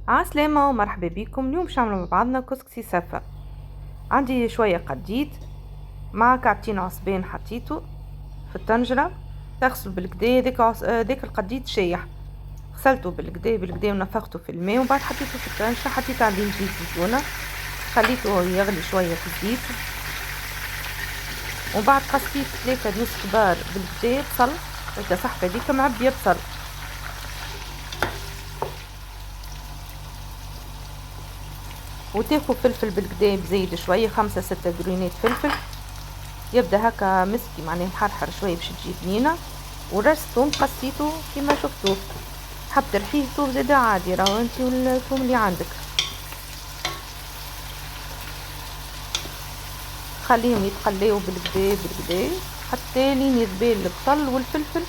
عسلامة ومرحبا بكم. اليوم باش نعملو مع بعضنا كسكسي سفة. عندي شوية قديد مع كعبتين عصبان حطيتو في الطنجرة، تغسلو بالكدا. داك القديد شايح، غسلته بالكدا ونفختو في الماء، ومن بعد حطيته في الطنجرة، حطيت عليه زيت زيتونة، خليته يغلي شوية في الزيت، ومن بعد قصيت 3 دوس كبار بالكدا بصل، هكا صحفة هاذيك معبية بصل، وتاخو فلفل بالكدا بزيد شوية، 5-6 جرينات فلفل، يبدا هكا مسكي معناه محرحر شويه باش تجي بنينه. ورش ثوم قصيته كيما شفتوه، حب ترحيه ثوم زاده عادي، راهو انت والثوم اللي عندك. خليهم يتقلاو بالكدا حتى لين يذبال البصل والفلفل.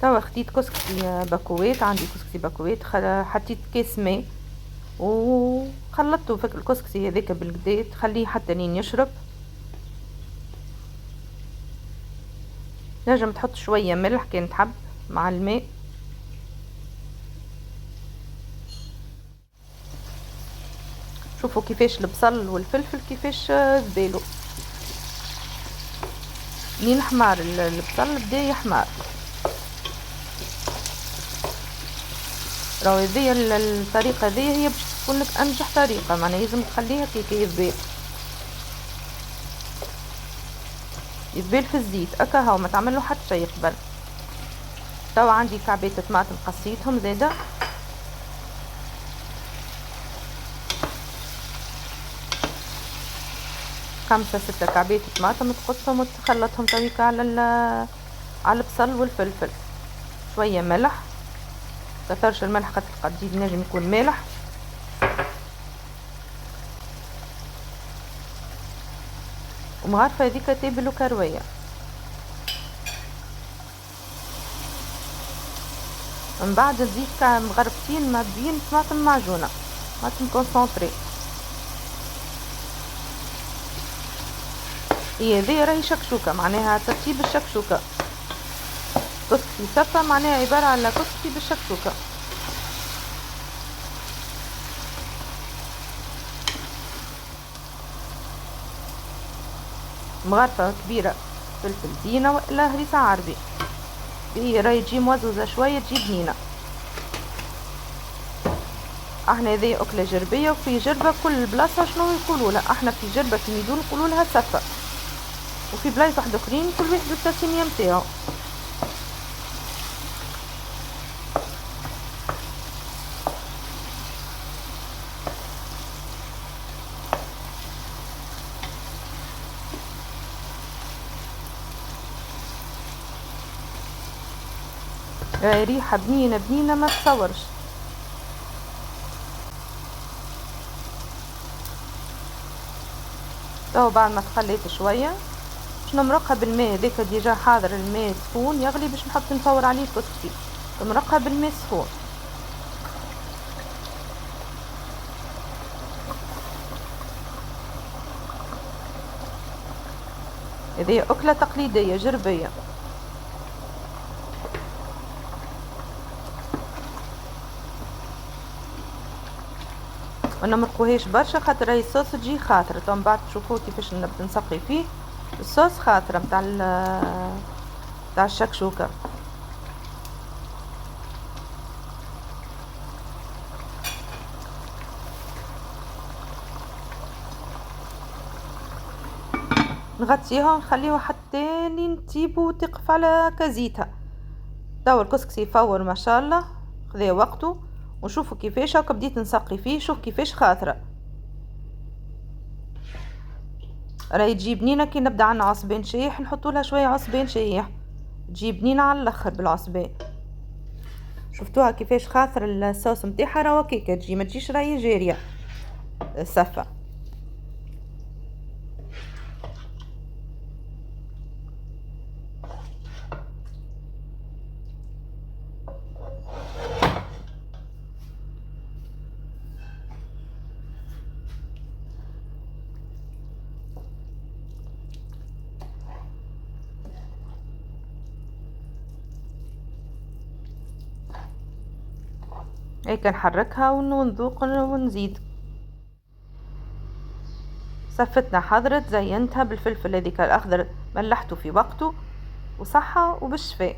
توا خديت كسكسي باكوات، عندي كسكسي باكوات، حطيت كاس ماء وخلطته في الكسكسي هذاك بالكدا، تخليه حتى لين يشرب. نجم تحط شويه ملح كان تحب مع الماء. شوفوا كيفاش البصل والفلفل كيفاش ذبالوا، لين حمار البصل بدا يحمر. راهو هذيا الطريقه هذيا هي باش تكون لك انجح طريقه، معناها لازم تخليها كي يذبال في الزيت اكا، هاو ما تعملوا حتى شيء قبل. توا عندي كعبات طماطم قصيتهم زاده، خمسة 6 كعبات طماطم تقصهم وتخلطهم تويكا على البصل والفلفل. شويه ملح، كثرش الملح خاطر القديد نجم يكون مالح. ومعرفه هذيك تابل وكرويه. من بعد نزيد مغرفتين معبيين طماطم معجونه، طماطم كونسونطري. هي هذه راهي شكشوكه، معناها ترتيب الشكشوكه. كسكسي سفة معناها عباره على كسكسي بالشكشوكه. مغرفه كبيره فلفل بينه والا هريسه عربي، هي راهي تجي موزوزه شويه تجي بنينه. احنا هذه اكله جربيه، وفي جربه كل بلاصه شنو يقولوا لها. احنا في جربه في ميدون نقولوا لها سفه، وفي بلايص واحد اخرين كل واحد بالتسميه نتاعو. ريحه بنينه بنينه ما تصورش. تو بعد ما تخليت شويه باش نمرقها بالماء هذاك ديجا حاضر، الماء سخون يغلي باش نحط نفور عليه الكسكسي، نمرقها بالماء سخون. هذه أكلة تقليدية جربية. ما نمرقوهاش برشا خاطر راهي الصوص تجي خاطرة. تو من بعد تشوفوه كيفاش نبدا نسقي فيه الصوص خاطرة متاع الشكشوكة. نغطيها ونخليها حتى لين تطيب وتقف على كزيتها. توا الكسكسي يفور ما شاء الله، خذا وقته. وشوفوا كيفاش هكا بديت نسقي فيه، شوف كيفاش خاطره راهي تجي بنينه. كي نبدا عنا عصبان شايح نحطوا لها شويه عصبان شايح، تجي بنينه على الاخر بالعصبان. شفتوها كيفاش خاطر الصوص نتاعها، راهو كيكه تجي، ما تجيش راهي جاريه صفه. هيك نحركها ونذوق ونزيد. سفتنا حضرت، زينتها بالفلفل هذيك الأخضر، ملحته في وقته وصحة وبالشفاء.